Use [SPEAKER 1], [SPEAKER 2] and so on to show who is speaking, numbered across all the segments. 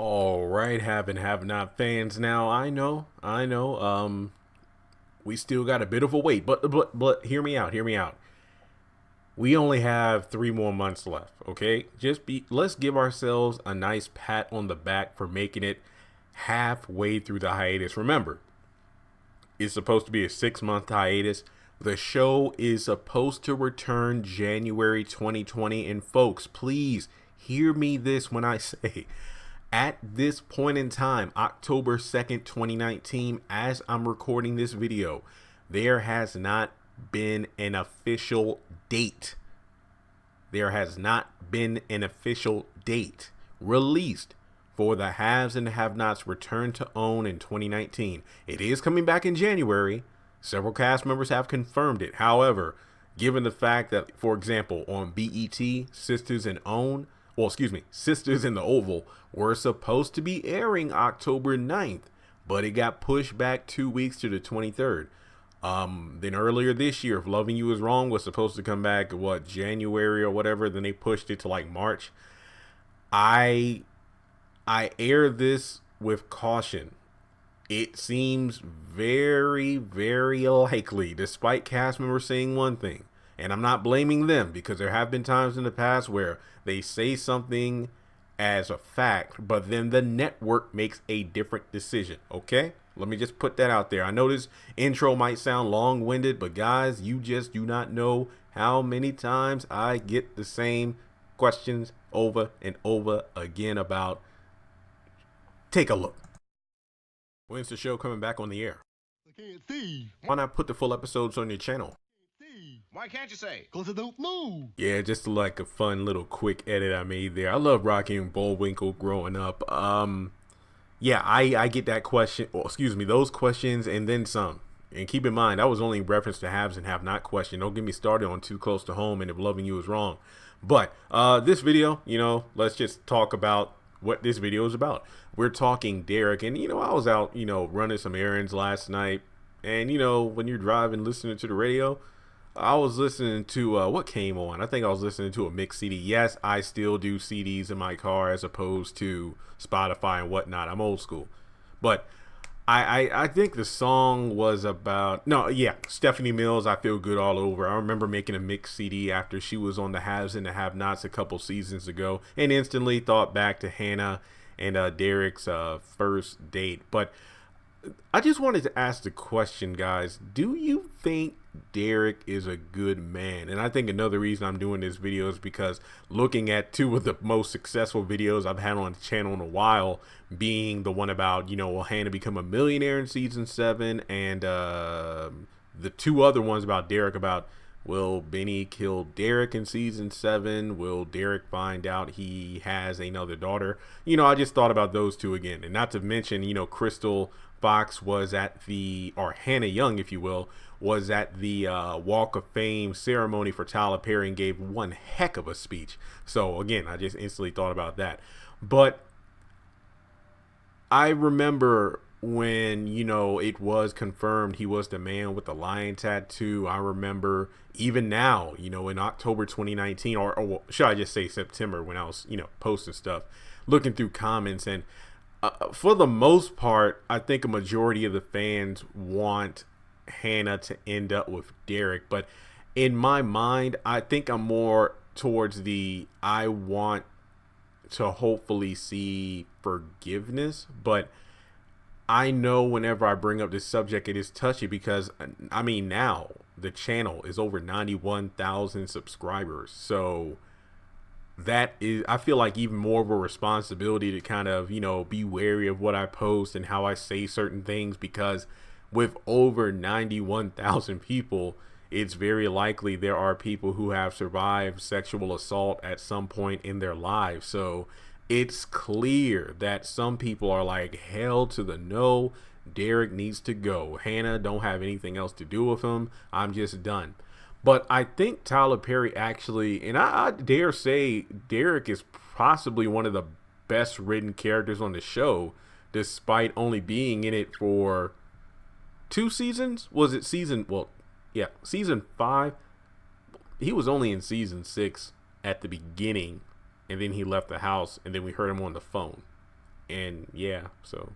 [SPEAKER 1] All right, have and have not fans. Now I know. We still got a bit of a wait, but hear me out. Hear me out. We only have 3 more months left. Okay, let's give ourselves a nice pat on the back for making it halfway through the hiatus. Remember, it's supposed to be a 6 month hiatus. The show is supposed to return January 2020, and folks, please hear me this when I say at this point in time, October 2nd, 2019, as I'm recording this video, there has not been an official date. There has not been an official date released for the haves and have-nots return to own in 2019. It is coming back in January. Several cast members have confirmed it. However, given the fact that, for example, on BET, Sisters in the Oval were supposed to be airing October 9th, but it got pushed back 2 weeks to the 23rd. Then earlier this year, If Loving You Is Wrong was supposed to come back, January or whatever, then they pushed it to like March. I air this with caution. It seems very, very likely, despite cast members saying one thing, and I'm not blaming them because there have been times in the past where they say something as a fact, but then the network makes a different decision. Okay? Let me just put that out there. I know this intro might sound long-winded, but guys, you just do not know how many times I get the same questions over and over again about. Take a look. When's the show coming back on the air?
[SPEAKER 2] I can't see.
[SPEAKER 1] Why not put the full episodes on your channel?
[SPEAKER 3] Why can't you say?
[SPEAKER 2] Cause I don't know.
[SPEAKER 1] Yeah, just like a fun little quick edit I made there. I love Rocky and Bullwinkle growing up. Yeah, I get that question, those questions and then some. And keep in mind, that was only in reference to haves and have not question. Don't get me started on Too Close to Home and If Loving You Is Wrong. But this video, let's just talk about what this video is about. We're talking Derrick, and I was out, running some errands last night, and when you're driving, listening to the radio, I was listening to what came on. I think I was listening to a mixed CD. Yes, I still do CDs in my car as opposed to Spotify and whatnot. I'm old school, but I think the song was about Stephanie Mills. I Feel Good All Over. I remember making a mixed CD after she was on the Haves and the Have-Nots a couple seasons ago, and instantly thought back to Hannah and Derrick's first date. But I just wanted to ask the question, guys. Do you think Derrick is a good man? And I think another reason I'm doing this video is because looking at two of the most successful videos I've had on the channel in a while, being the one about, will Hannah become a millionaire in season 7, and the two other ones about Derrick, about will Benny kill Derrick in season 7? Will Derrick find out he has another daughter? I just thought about those two again. And not to mention, Crystal Fox was at or Hannah Young, if you will, was at the Walk of Fame ceremony for Tyler Perry and gave one heck of a speech. So again, I just instantly thought about that. But I remember when, it was confirmed he was the man with the lion tattoo. I remember even now, in October 2019, or should I just say September, when I was, posting stuff, looking through comments, and for the most part, I think a majority of the fans want Hannah to end up with Derrick. But in my mind, I think I'm more towards I want to hopefully see forgiveness. But I know whenever I bring up this subject, it is touchy because, now the channel is over 91,000 subscribers. So that is, I feel like, even more of a responsibility to kind of, be wary of what I post and how I say certain things, because with over 91,000 people, it's very likely there are people who have survived sexual assault at some point in their lives. So it's clear that some people are like, hell to the no, Derrick needs to go. Hannah, don't have anything else to do with him. I'm just done. But I think Tyler Perry actually, and I dare say, Derrick is possibly one of the best written characters on the show, despite only being in it for 2 seasons. Was it season 5? He was only in season 6 at the beginning, and then he left the house, and then we heard him on the phone. And yeah, so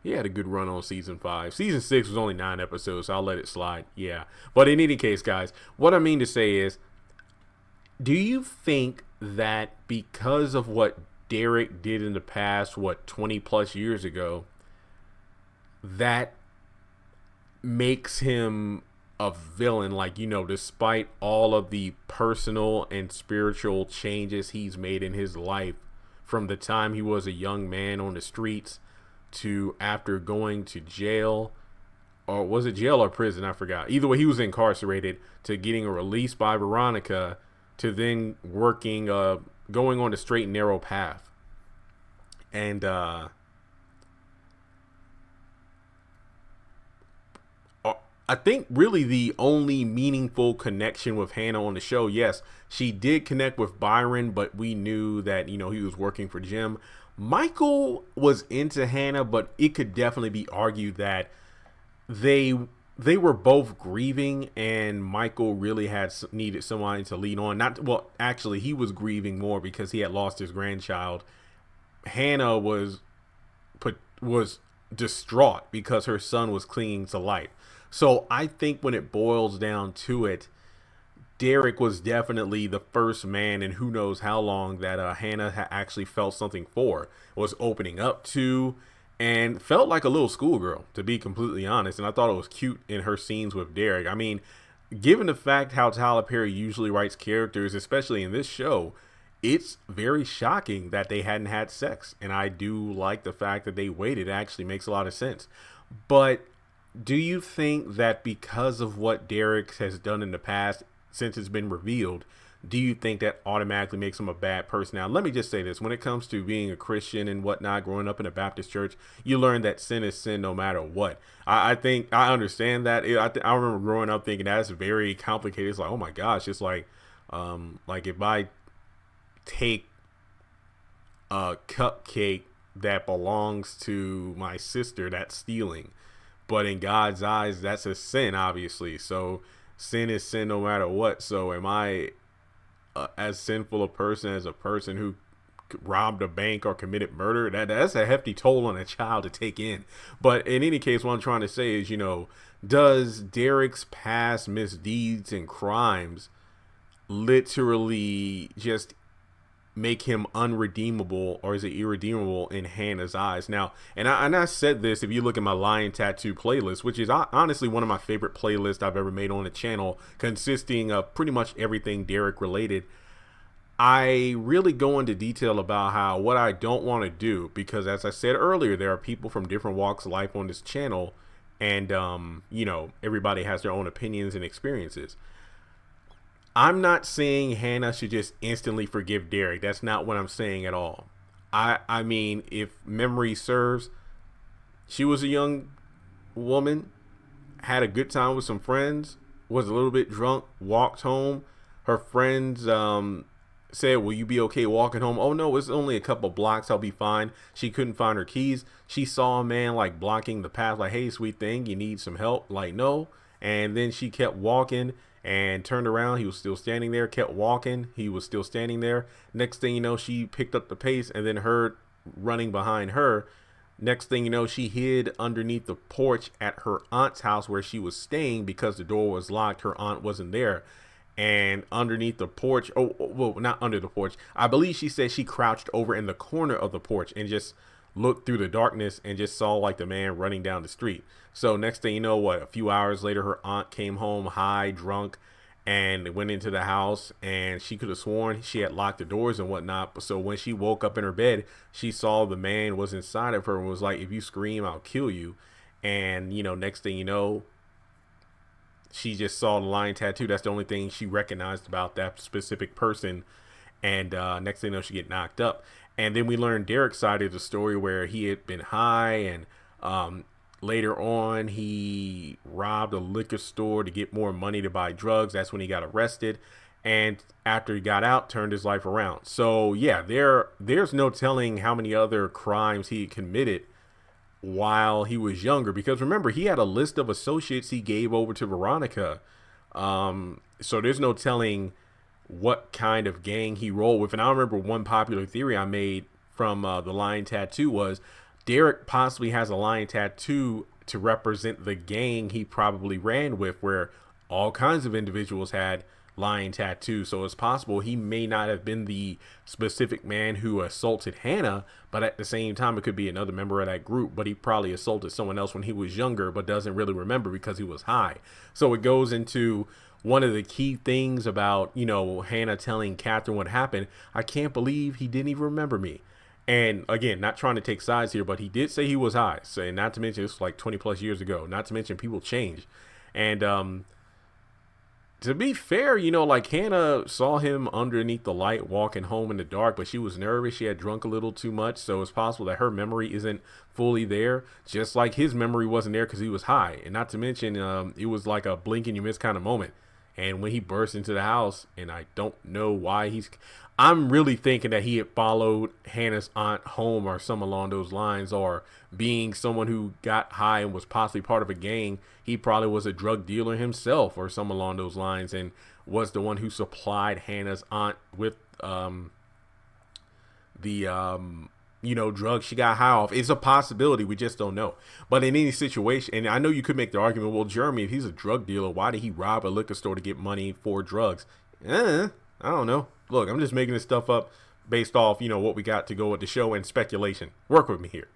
[SPEAKER 1] he had a good run on season 5. Season 6 was only 9 episodes, so I'll let it slide. Yeah. But in any case, guys, what I mean to say is, do you think that because of what Derrick did in the past, 20 plus years ago, that makes him a villain? Like, despite all of the personal and spiritual changes he's made in his life from the time he was a young man on the streets to after going to jail, or was it jail or prison? I forgot. Either way, he was incarcerated, to getting released by Veronica, to then working, going on the straight and narrow path. And I think really the only meaningful connection with Hannah on the show, yes, she did connect with Byron, but we knew that, he was working for Jim. Michael was into Hannah, but it could definitely be argued that they were both grieving, and Michael really needed someone to lean on. Actually, he was grieving more because he had lost his grandchild. Hannah was distraught because her son was clinging to life. So I think when it boils down to it, Derrick was definitely the first man in who knows how long that Hannah actually felt something for, was opening up to, and felt like a little schoolgirl, to be completely honest. And I thought it was cute in her scenes with Derrick. I mean, given the fact how Tyler Perry usually writes characters, especially in this show, it's very shocking that they hadn't had sex. And I do like the fact that they waited. It actually makes a lot of sense. But do you think that because of what Derrick has done in the past, since it's been revealed, do you think that automatically makes him a bad person? Now, let me just say this. When it comes to being a Christian and whatnot, growing up in a Baptist church, you learn that sin is sin no matter what. I think I understand that. I remember growing up thinking that's very complicated. It's like, oh my gosh, it's like if I take a cupcake that belongs to my sister, that's stealing. But in God's eyes, that's a sin, obviously. So sin is sin no matter what. So am I as sinful a person as a person who robbed a bank or committed murder? That's a hefty toll on a child to take in. But in any case, what I'm trying to say is, does Derrick's past misdeeds and crimes literally just make him unredeemable, or is it irredeemable in Hannah's eyes? Now, and I said this, if you look at my lion tattoo playlist, which is honestly one of my favorite playlists I've ever made on the channel, consisting of pretty much everything Derrick related, I really go into detail about what I don't want to do, because as I said earlier, there are people from different walks of life on this channel, and everybody has their own opinions and experiences. I'm not saying Hannah should just instantly forgive Derrick. That's not what I'm saying at all. I mean, if memory serves, she was a young woman, had a good time with some friends, was a little bit drunk, walked home. Her friends said, will you be okay walking home? Oh no, it's only a couple blocks, I'll be fine. She couldn't find her keys. She saw a man like blocking the path, like, hey, sweet thing, you need some help? Like, no. And then she kept walking and turned around. He was still standing there. Kept walking. He was still standing there. Next thing you know, she picked up the pace and then heard running behind her. Next thing you know, she hid underneath the porch at her aunt's house where she was staying because the door was locked. Her aunt wasn't there. And underneath the porch, well, not under the porch, I believe she said she crouched over in the corner of the porch and just looked through the darkness and just saw like the man running down the street. So next thing you know, a few hours later, her aunt came home high, drunk, and went into the house, and she could have sworn she had locked the doors and whatnot. So when she woke up in her bed, she saw the man was inside of her and was like, if you scream, I'll kill you. And, next thing you know, she just saw the lion tattoo. That's the only thing she recognized about that specific person. And next thing you know, she get knocked up. And then we learned Derrick's side of the story, where he had been high, and later on he robbed a liquor store to get more money to buy drugs. That's when he got arrested. And after he got out, turned his life around. So yeah, there's no telling how many other crimes he committed while he was younger, because remember, he had a list of associates he gave over to Veronica. So there's no telling what kind of gang he rolled with. And I remember one popular theory I made from the lion tattoo was Derrick possibly has a lion tattoo to represent the gang he probably ran with, where all kinds of individuals had lion tattoos. So it's possible he may not have been the specific man who assaulted Hannah, but at the same time, it could be another member of that group. But he probably assaulted someone else when he was younger, but doesn't really remember because he was high. So it goes into one of the key things about, Hannah telling Catherine what happened. I can't believe he didn't even remember me. And again, not trying to take sides here, but he did say he was high. So, and not to mention, it's like 20 plus years ago. Not to mention, people change. And to be fair, like Hannah saw him underneath the light walking home in the dark, but she was nervous. She had drunk a little too much. So it's possible that her memory isn't fully there, just like his memory wasn't there because he was high. And not to mention, it was like a blink and you miss kind of moment. And when he burst into the house, and I don't know why I'm really thinking that he had followed Hannah's aunt home or some along those lines, or being someone who got high and was possibly part of a gang. He probably was a drug dealer himself or some along those lines, and was the one who supplied Hannah's aunt with drugs she got high off. It's a possibility. We just don't know. But in any situation, and I know you could make the argument, well, Jeremy, if he's a drug dealer, why did he rob a liquor store to get money for drugs? I don't know. Look, I'm just making this stuff up based off, what we got to go with the show and speculation. Work with me here.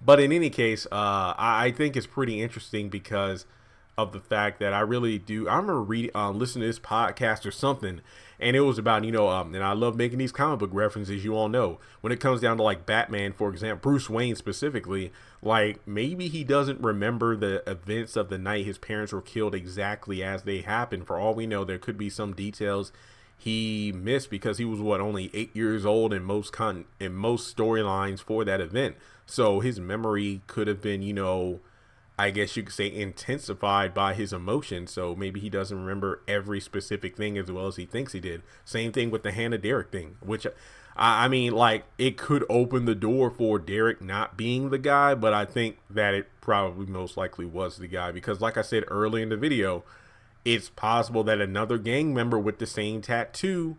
[SPEAKER 1] But in any case, I think it's pretty interesting because of the fact that I really do. I remember listening to this podcast or something, and it was about, and I love making these comic book references, you all know. When it comes down to like Batman, for example, Bruce Wayne specifically, like maybe he doesn't remember the events of the night his parents were killed exactly as they happened. For all we know, there could be some details he missed because he was only 8 years old in most storylines for that event. So his memory could have been, I guess you could say intensified by his emotions. So maybe he doesn't remember every specific thing as well as he thinks he did. Same thing with the Hannah Derrick thing, which I mean, like, it could open the door for Derrick not being the guy, but I think that it probably most likely was the guy because, like I said early in the video, it's possible that another gang member with the same tattoo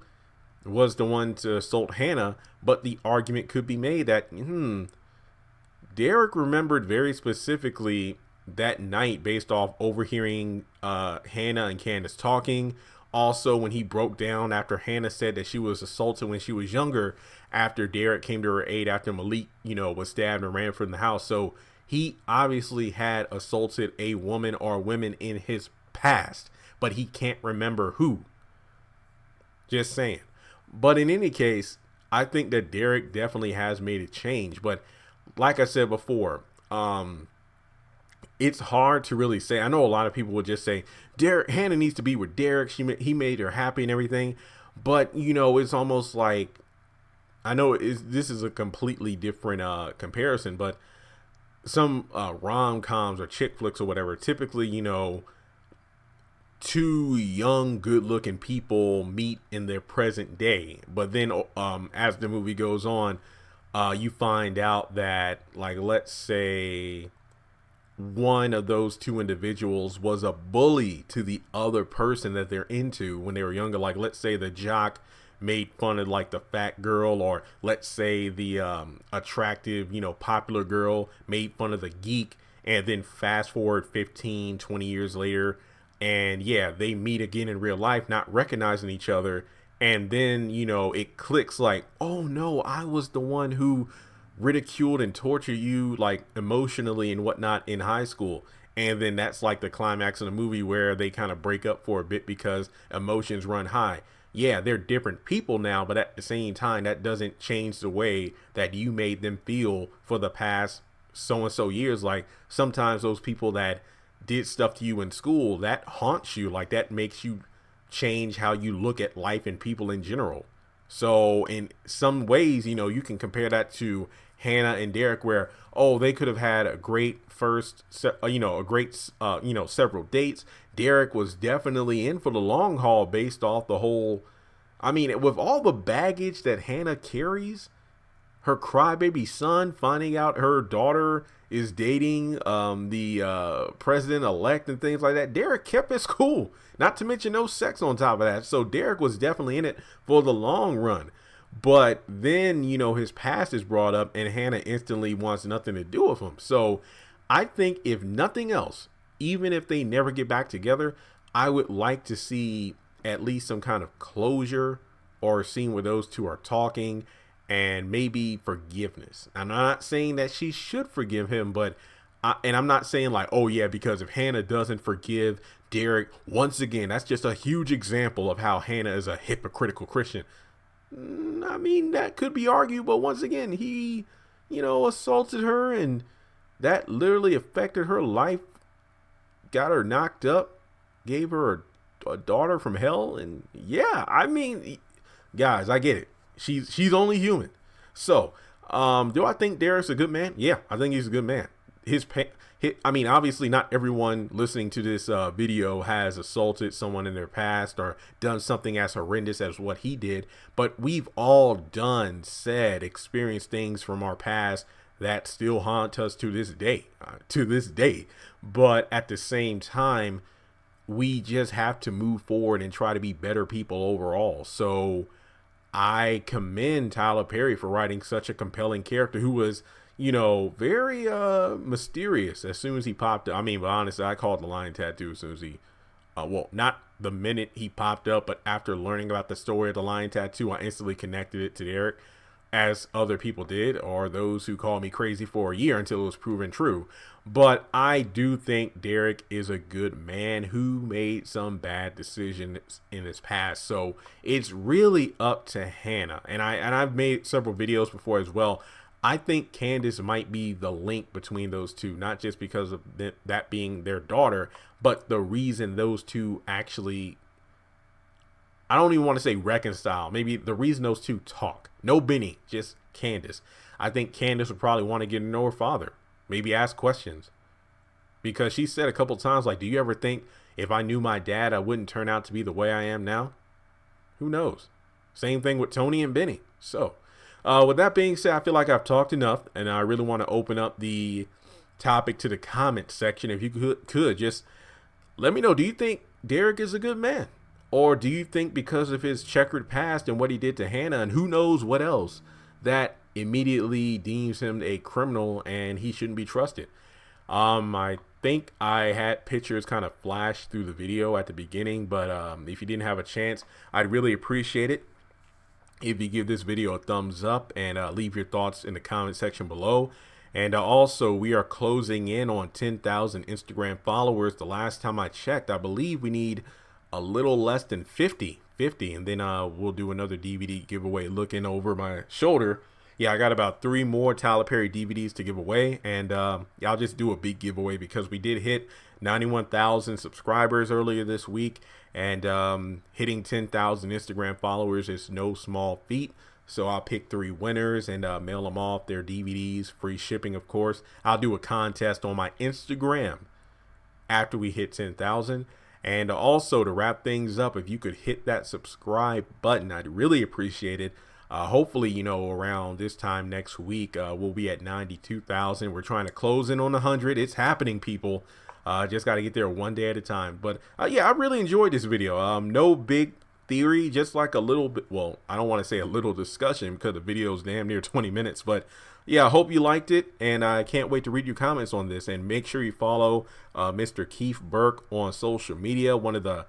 [SPEAKER 1] was the one to assault Hannah, but the argument could be made that, Derrick remembered very specifically that night based off overhearing Hannah and Candace talking. Also, when he broke down after Hannah said that she was assaulted when she was younger, after Derrick came to her aid after Malik, was stabbed and ran from the house. So he obviously had assaulted a woman or women in his past, but he can't remember who. Just saying. But in any case, I think that Derrick definitely has made a change. But like I said before, it's hard to really say. I know a lot of people would just say, Hannah needs to be with Derrick. He made her happy and everything. But, it's almost like, I know this is a completely different comparison, but some rom-coms or chick flicks or whatever, typically, two young, good-looking people meet in their present day. But then as the movie goes on, you find out that, like, let's say one of those two individuals was a bully to the other person that they're into when they were younger. Like, let's say the jock made fun of like the fat girl, or let's say the attractive, popular girl made fun of the geek. And then fast forward 15, 20 years later, and yeah, they meet again in real life, not recognizing each other. And then, it clicks like, oh no, I was the one who ridiculed and tortured you like emotionally and whatnot in high school. And then that's like the climax of the movie where they kind of break up for a bit because emotions run high. Yeah, they're different people now, but at the same time, that doesn't change the way that you made them feel for the past so-and-so years. Like, sometimes those people that did stuff to you in school, that haunts you. Like, that makes you change how you look at life and people in general. So in some ways, you can compare that to Hannah and Derrick, where, they could have had a great several dates. Derrick was definitely in for the long haul based off the whole, with all the baggage that Hannah carries, her crybaby son finding out her daughter is dating the president-elect and things like that. Derrick kept his cool, not to mention no sex on top of that. So Derrick was definitely in it for the long run. But then, his past is brought up and Hannah instantly wants nothing to do with him. So I think if nothing else, even if they never get back together, I would like to see at least some kind of closure or a scene where those two are talking and maybe forgiveness. I'm not saying that she should forgive him, but and I'm not saying like, oh yeah, because if Hannah doesn't forgive Derrick, once again, that's just a huge example of how Hannah is a hypocritical Christian. I mean, that could be argued, but once again, he, assaulted her and that literally affected her life, got her knocked up, gave her a daughter from hell. And yeah, I mean, guys, I get it. She's only human. So, do I think Derrick's a good man? Yeah, I think he's a good man. I mean, obviously not everyone listening to this video has assaulted someone in their past or done something as horrendous as what he did. But we've all done, said, experienced things from our past that still haunt us to this day. But at the same time, we just have to move forward and try to be better people overall. So I commend Tyler Perry for writing such a compelling character who was, very mysterious as soon as he popped up. I mean, but honestly, I called the lion tattoo as soon as he, not the minute he popped up, but after learning about the story of the lion tattoo, I instantly connected it to Derrick, as other people did, or those who called me crazy for a year until it was proven true. But I do think Derrick is a good man who made some bad decisions in his past. So it's really up to Hannah. And I've made several videos before as well. I think Candace might be the link between those two, not just because of that being their daughter, but the reason those two actually, I don't even want to say reconcile. Maybe the reason those two talk. No Benny, just Candace. I think Candace would probably want to get to know her father. Maybe ask questions. Because she said a couple times, like, do you ever think if I knew my dad, I wouldn't turn out to be the way I am now? Who knows? Same thing with Tony and Benny. So, with that being said, I feel like I've talked enough. And I really want to open up the topic to the comment section. If you could just let me know, do you think Derrick is a good man? Or do you think because of his checkered past and what he did to Hannah and who knows what else, that immediately deems him a criminal and he shouldn't be trusted? I think I had pictures kind of flash through the video at the beginning, but if you didn't have a chance, I'd really appreciate it if you give this video a thumbs up and leave your thoughts in the comment section below. And also, we are closing in on 10,000 Instagram followers. The last time I checked, I believe we need a little less than 50, and then we'll do another DVD giveaway. Looking over my shoulder, yeah, I got about 3 more Tyler Perry DVDs to give away, and I'll just do a big giveaway because we did hit 91,000 subscribers earlier this week, and hitting 10,000 Instagram followers is no small feat. So I'll pick 3 winners and mail them off their DVDs, free shipping, of course. I'll do a contest on my Instagram after we hit 10,000. And also, to wrap things up, if you could hit that subscribe button, I'd really appreciate it. Hopefully, around this time next week, we'll be at 92,000. We're trying to close in on 100. It's happening, people. Just got to get there one day at a time. But yeah, I really enjoyed this video. No big theory, just like a little bit. Well, I don't want to say a little discussion because the video is damn near 20 minutes. But yeah, I hope you liked it, and I can't wait to read your comments on this. And make sure you follow Mr. Keith Burke on social media, one of the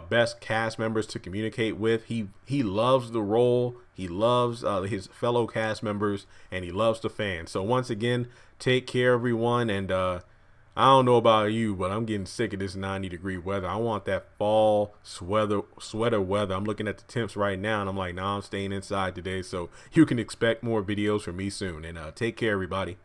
[SPEAKER 1] best cast members to communicate with. He loves the role, he loves his fellow cast members, and he loves the fans. So once again, take care, everyone. And I don't know about you, but I'm getting sick of this 90-degree weather. I want that fall sweater weather. I'm looking at the temps right now, and I'm like, nah, I'm staying inside today. So you can expect more videos from me soon. And take care, everybody.